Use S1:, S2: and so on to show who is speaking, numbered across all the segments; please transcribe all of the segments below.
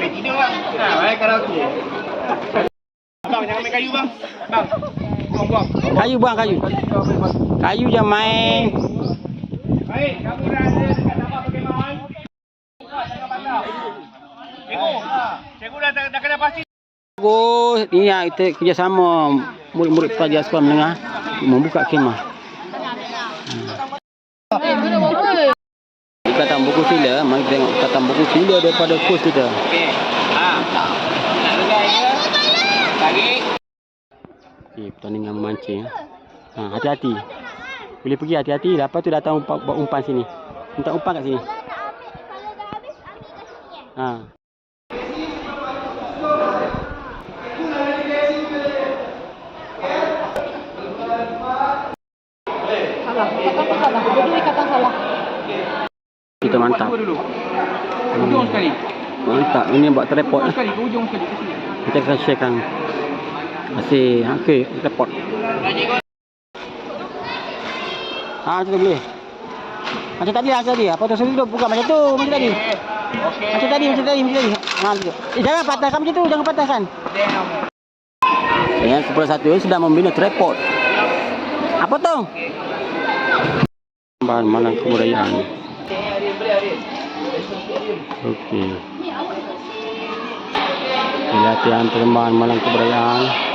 S1: boleh tidur bang. Nah, karaoke. Bang, jangan main kayu bang. Bang, buang.
S2: Kayu buang kayu. Kayu jangan main.
S1: Baik, kamu dah ada dekat tapak perkemahan. Jangan pandang. Cikgu dah kena pasti.
S2: Bagus. Ini ya, kita kerjasama murid-murid pelajar sekolah menengah membuka khemah. Ikatan buku sila, mari tengok ikatan buku sila daripada kos kita.
S1: Okey. Nak dengar ya? Tarik.
S2: Okey, pertandingan memancing. Hati-hati. Boleh pergi hati-hati. Lepas tu datang buat umpan sini. Minta umpan kat sini.
S3: Kalau dah habis, ambil kat sini
S2: Ha.
S3: Salah, ikatan salah. Jadi ikatan salah.
S2: Kita mantap.
S1: Dulu. Ujung sekali.
S2: Mantap. Ini buat tripod.
S1: Sekali ke ujung sekali ke sini.
S2: Kita akan sharekan. Okey, tripod. Macam tu boleh. Macam tadi. Apa tu suruh buka macam tu, macam tadi.
S1: Okey.
S2: Macam tadi. Tu. Jangan patahkan macam tu, jangan patahkan. Yang ke-1 sedang membina tripod. Apa tu? Bahan Malang Kebudayaan. Okey. Latihan persembahan Malang Kebudayaan.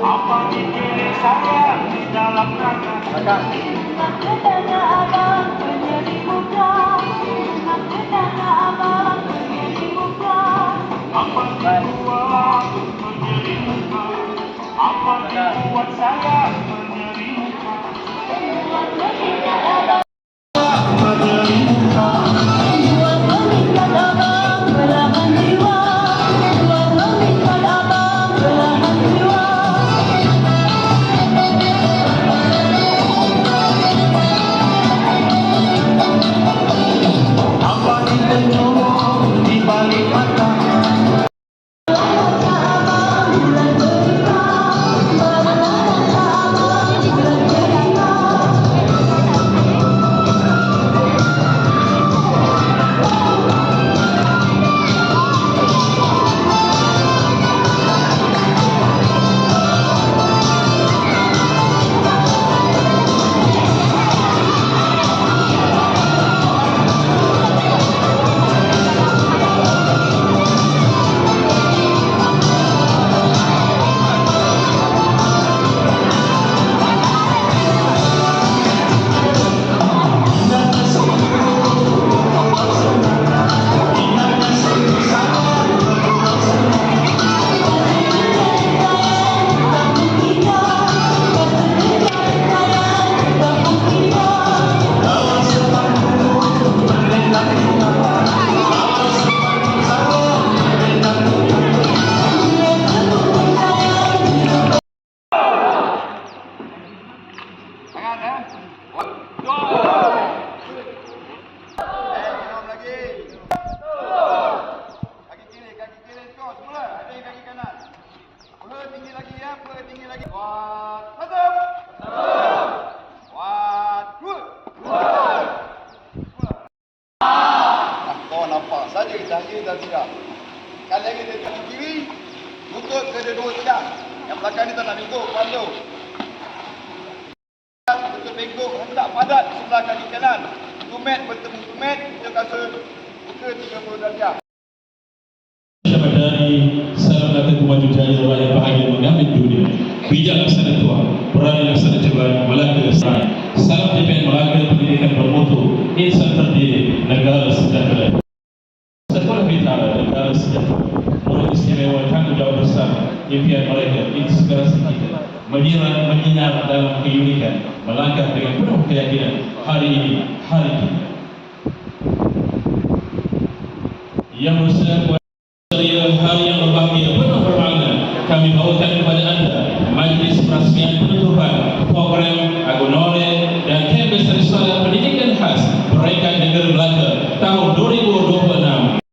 S4: Apa dipilih saya di dalam rangka Maknanya abang penyeri muka Maknanya abang penyeri muka Apa dibuat penyeri muka Apa dibuat saya penyeri muka Maknanya abang penyeri muka Buat meningkat abang belahan jiwa Buat meningkat abang belahan jiwa
S1: kanan ya. Minum lagi. Kaki kiri terus mula. Ada yang kaki kanan. Mula tinggi lagi ya, mula tinggi lagi. Kuat, satu. Kuat, dua. Kau nampak saja cahaya dan siap. Kali lagi dia kaki kiri, lutut ke dia dua tegak. Yang belakang ni tak nak bengkok, pandu. Lutut bengkok, hendak padat sebelah kaki kanan. Tumet bertemu tumet, dia kata buka 30 darjah.
S5: Dari salam datang ke maju jaya rakyat bahagia mengambil dunia. Bijak laksana tua, berani laksana cobaan, Melaka serai. Salam DPN Melaka pendidikan bermutu, insan terdidik, negara sejahtera. Sekolah Bintara, negara sejahtera. Murid istimewa tanggung jawab besar, impian mereka, inspirasi kita. Menyinar dalam keunikan, melangkah dengan penuh keyakinan. Hari ini, hari kita. Yang bersama hari yang berbahagia penuh bermakna, kami bawakan kepada anda majlis perasmian penutupan program Agonore dan Kampus Tradisional Pendidikan Khas Peringkat Negara Melaka tahun 2026.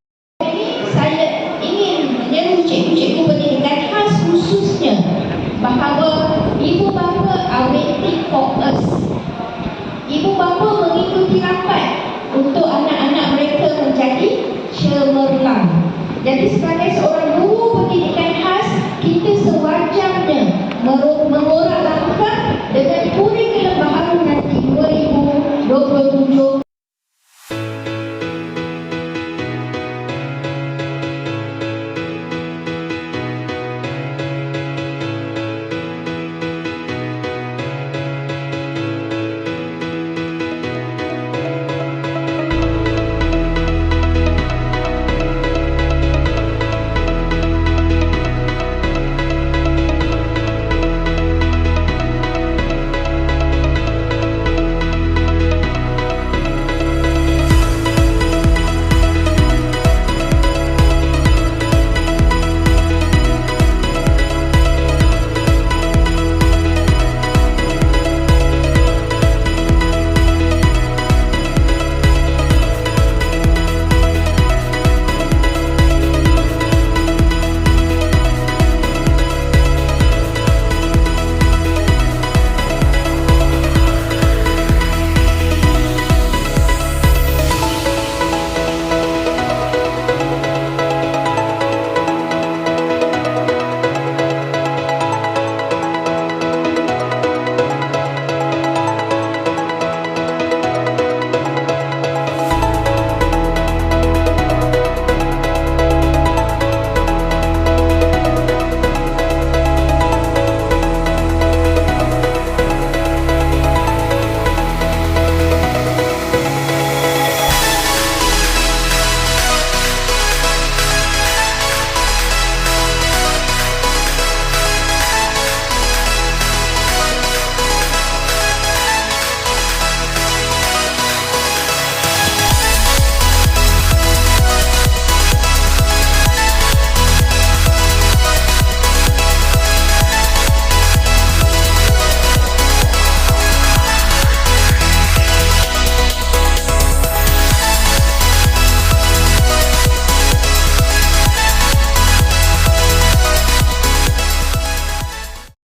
S6: Saya ingin menyeru cikgu-cikgu pendidikan khas khususnya bahawa ibu bapa are waiting for us. Ibu bapa mengikuti rapat untuk anak-anak mereka menjadi cemerlang. Jadi